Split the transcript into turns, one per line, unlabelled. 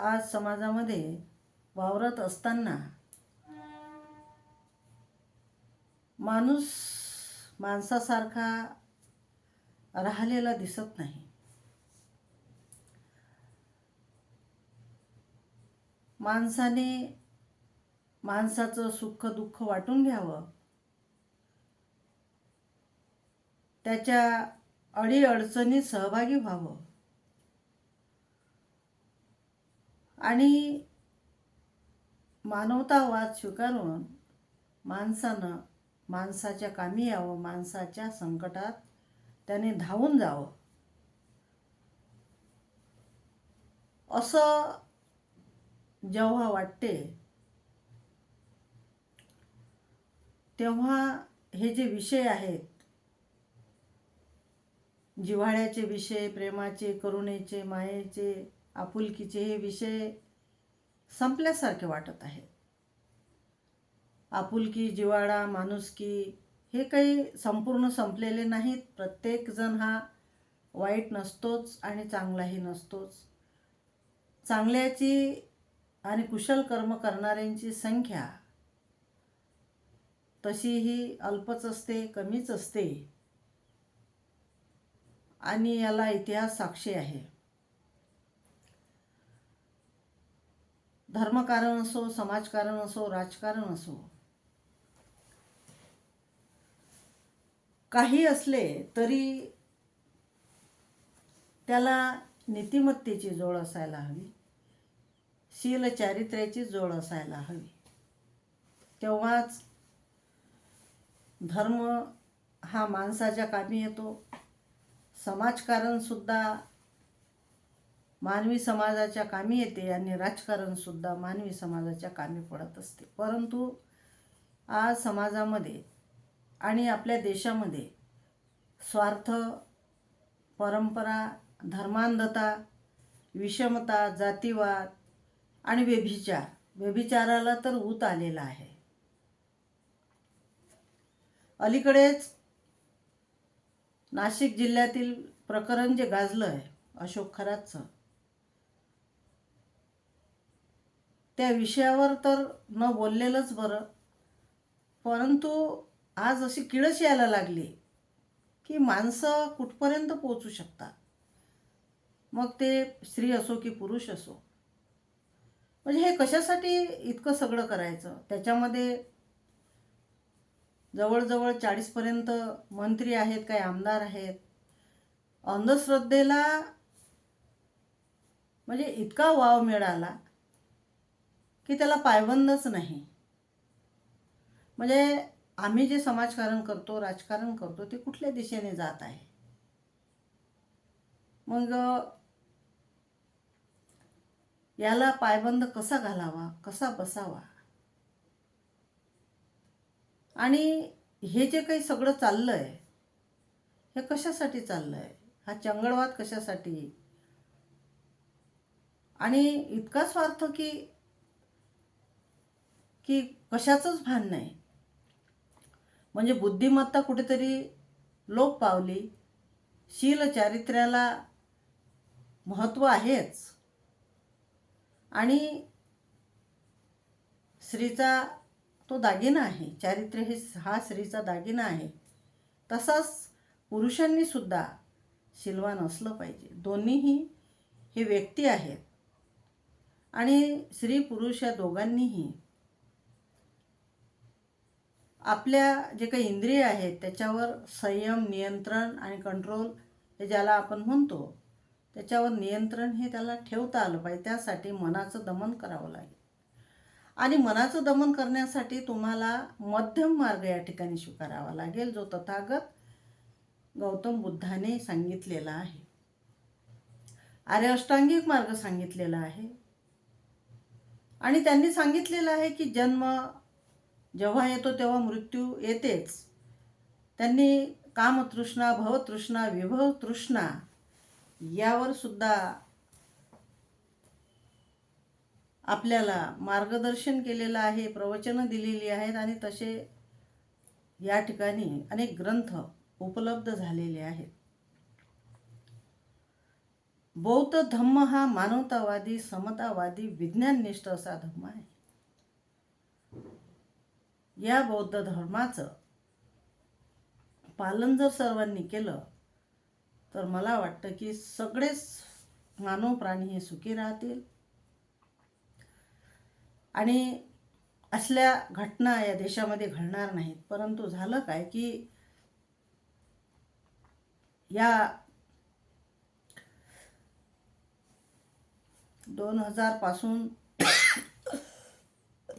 आज समाजामध्ये वावरत असताना माणूस माणसासारखा राहिलेला दिसत नाही. माणसाने माणसाचं सुख दुःख वाटून घ्यावं, त्याच्या अडीअडचणीत सहभागी व्हावं आणि मानवतावाद स्वीकारून माणसानं माणसाच्या कामी यावं, माणसाच्या संकटात त्याने धावून जावं, असं जेव्हा वाटते तेव्हा हे जे विषय आहेत, जिव्हाळ्याचे विषय, प्रेमाचे, करुणेचे, मायेचे, आपुलकीचे, हे विषय संपल्यासारखे वाटत आहेत. आपुलकी, जिव्हाळा, माणुसकी हे काही संपूर्ण संपलेले नाहीत. प्रत्येकजण हा वाईट नसतोच आणि चांगलाही नसतोच. चांगल्याची आणि कुशल कर्म करणाऱ्यांची संख्या तशीही अल्पच असते, कमीच असते आणि याला इतिहास साक्षी आहे. धर्मकारण असो, समाजकारण असो, राजकारण असो, काही असले तरी त्याला नीतिमत्तेची जोड असायला हवी, शील चारित्र्याची जोड असायला हवी. तेव्हाच धर्म हा माणसाच्या कामी येतो. समाजकारण सुद्धा मानवी समाजाच्या कामी येते आणि राजकारण सुद्धा मानवी समाजाच्या कामी पडत असते. परंतु आज समाजामध्ये आणि आपल्या देशामध्ये स्वार्थ, परंपरा, धर्मांधता, विषमता, जातीवाद आणि व्यभिचाराला तर ऊत आलेला आहे. अलीकडेच नाशिक जिल्ह्यातील प्रकरण जे गाजलं आहे अशोक खरातचं, त्या विषयावर तर न बोललेलंच बरं. परंतु आज अशी किळस यायला लागली की माणसं कुठपर्यंत पोहोचू शकतात, मग ते स्त्री असो की पुरुष असो. म्हणजे हे कशासाठी इतकं सगळं करायचं? त्याच्यामध्ये जवळजवळ 40पर्यंत मंत्री आहेत, काही आमदार आहेत. अंधश्रद्धेला म्हणजे इतका वाव मिळाला की त्याला पायबंदच नाही. म्हणजे आम्ही जे समाजकारण करतो, राजकारण करतो, ते कुठल्या दिशेने जात आहे? मग याला पायबंद कसा घालावा, कसा बसावा? आणि हे जे काही सगळं चाललंय हे कशासाठी चाललंय? हा चंगळवाद कशासाठी? आणि इतका स्वार्थ की की कशाचंच भान नाही. म्हणजे बुद्धिमत्ता कुठेतरी लोप पावली. शील चारित्र्याला महत्त्व आहेच आणि स्त्रीचा तो दागिना आहे. चारित्र्य हा स्त्रीचा दागिना आहे. तसाच पुरुषांनी सुद्धा शीलवान असलं पाहिजे. दोन्हीही हे व्यक्ती आहेत आणि स्त्री पुरुष या दोघांनीही आपल्या जे काही इंद्रिय आहेत त्याच्यावर संयम, नियंत्रण आणि कंट्रोल, हे ज्याला आपण म्हणतो, त्याच्यावर नियंत्रण हे त्याला ठेवता आलं पाहिजे. त्यासाठी मनाचं दमन करावं लागेल आणि मनाचं दमन करण्यासाठी तुम्हाला मध्यम मार्ग या ठिकाणी स्वीकारावा लागेल, जो तथागत गौतम बुद्धाने सांगितलेला आहे. आर्य अष्टांगिक मार्ग सांगितलेला आहे आणि त्यांनी सांगितलेलं आहे की जन्म जेव्हा येतो तेव्हा मृत्यू येतेच. त्यांनी कामतृष्णा, भवतृष्णा, विभवतृष्णा यावर सुद्धा आपल्याला मार्गदर्शन केलेलं आहे, प्रवचनं दिलेली आहेत आणि तसे या ठिकाणी अनेक ग्रंथ उपलब्ध झालेले आहेत. बौद्ध धम्म हा मानवतावादी, समतावादी, विज्ञाननिष्ठ असा धम्म आहे. या बौद्ध धर्माचं पालन जर सर्वांनी केलं तर मला वाटतं की सगळेच मानव प्राणी हे सुखी राहतील. आणि असल्या घटना या देशामध्ये घडणार नाहीत. परंतु झालं काय की या 2000 पासून